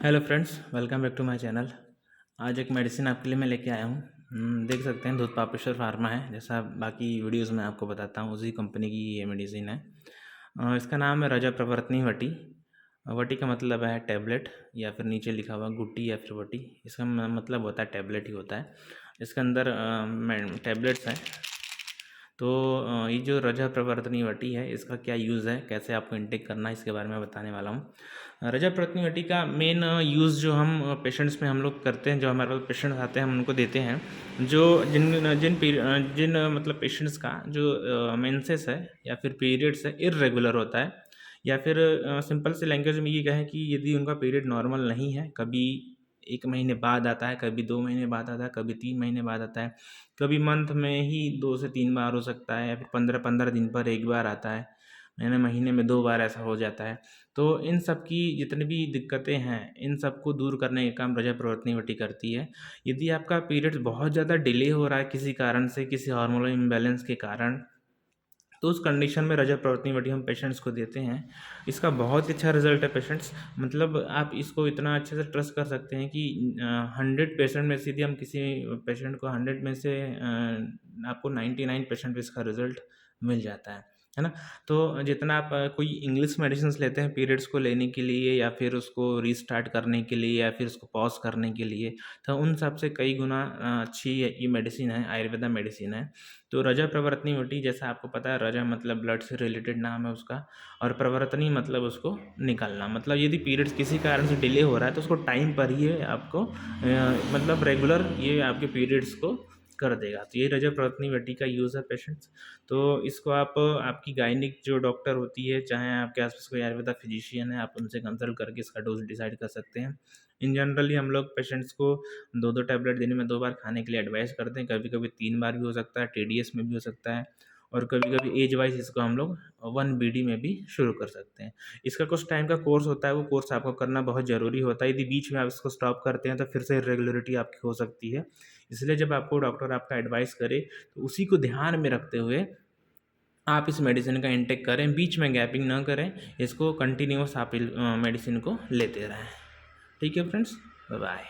Hello friends, welcome back to my channel. आज एक medicine आपके लिए मैं लेके आया हूँ। देख सकते हैं दूध पापेश्वर फार्मा है, जैसा बाकी वीडियोस में आपको बताता हूँ उसी कंपनी की ये मेडिसिन है। इसका नाम है रजा प्रवर्तनी वटी। वटी का मतलब है टैबलेट, या फिर नीचे लिखा हुआ गुट्टी या फिर वटी। इसका मतलब होता है टैबलेट ही होता है। इसके अंदर टैबलेट्स हैं। तो ये जो रजा प्रवर्तनी वटी है, इसका क्या यूज़ है, कैसे आपको इनटेक करना है, इसके बारे में बताने वाला हूँ। रजा प्रवर्तनी वटी का मेन यूज़ जो हम पेशेंट्स में हम लोग करते हैं, जो हमारे पास पेशेंट्स आते हैं हम उनको देते हैं। जो जिन मतलब पेशेंट्स का जो मेंसेस है या फिर पीरियड्स है इर्रेगुलर होता है, या फिर सिंपल से लैंग्वेज में ये कहें कि यदि उनका पीरियड नॉर्मल नहीं है, कभी 1 महीने बाद आता है, कभी 2 महीने बाद आता है, कभी 3 महीने बाद आता है, कभी मंथ में ही 2 से 3 बार हो सकता है, या फिर 15-15 दिन पर 1 बार आता है, यानी महीने में 2 बार ऐसा हो जाता है। तो इन सब की जितनी भी दिक्कतें हैं, इन सबको दूर करने का काम रजा प्रवर्तनी वटी करती है। यदि आपका पीरियड्स बहुत ज़्यादा डिले हो रहा है किसी कारण से, किसी हार्मोनल इम्बैलेंस के कारण, तो उस कंडीशन में रजा प्रवर्तनी वटी हम पेशेंट्स को देते हैं। इसका बहुत ही अच्छा रिजल्ट है पेशेंट्स, मतलब आप इसको इतना अच्छे से ट्रस्ट कर सकते हैं कि 100% में से यदि हम किसी पेशेंट को 100 में से आपको 99% पे इसका रिजल्ट मिल जाता है ना। तो जितना आप कोई इंग्लिश मेडिसिन लेते हैं पीरियड्स को लेने के लिए, या फिर उसको रीस्टार्ट करने के लिए, या फिर उसको पॉज करने के लिए, तो उन सब से कई गुना अच्छी ये मेडिसिन है, आयुर्वेदा मेडिसिन है। तो रजा प्रवर्तनी वटी, जैसा आपको पता है, रजा मतलब ब्लड से रिलेटेड नाम है उसका, और प्रवर्तनी मतलब उसको निकालना। मतलब यदि पीरियड्स किसी कारण से डिले हो रहा है तो उसको टाइम पर ही आपको मतलब रेगुलर ये आपके पीरियड्स को कर देगा। तो ये रजा प्रवर्तनी वटी का यूज़ है पेशेंट्स। तो इसको आप आपकी गायनिक जो डॉक्टर होती है, चाहे आपके आसपास कोई आयुर्वेदा फिजिशियन है, आप उनसे कंसल्ट करके इसका डोज डिसाइड कर सकते हैं। इन जनरली हम लोग पेशेंट्स को 2-2 टैबलेट दिन में 2 बार खाने के लिए एडवाइस करते हैं। कभी-कभी 3 बार भी हो सकता है, टीडीएस में भी हो सकता है, और कभी-कभी एज वाइज़ इसको हम लोग 1 बीडी में भी शुरू कर सकते हैं। इसका कुछ टाइम का कोर्स होता है, वो कोर्स आपको करना बहुत ज़रूरी होता है। यदि बीच में आप इसको स्टॉप करते हैं तो फिर से इर्रेगुलरिटी आपकी हो सकती है। इसलिए जब आपको डॉक्टर आपका एडवाइस करे तो उसी को ध्यान में रखते हुए आप इस मेडिसिन का इंटेक करें, बीच में गैपिंग ना करें, इसको कंटिन्यूअस आप मेडिसिन को लेते रहें। ठीक है फ्रेंड्स, बाय बाय।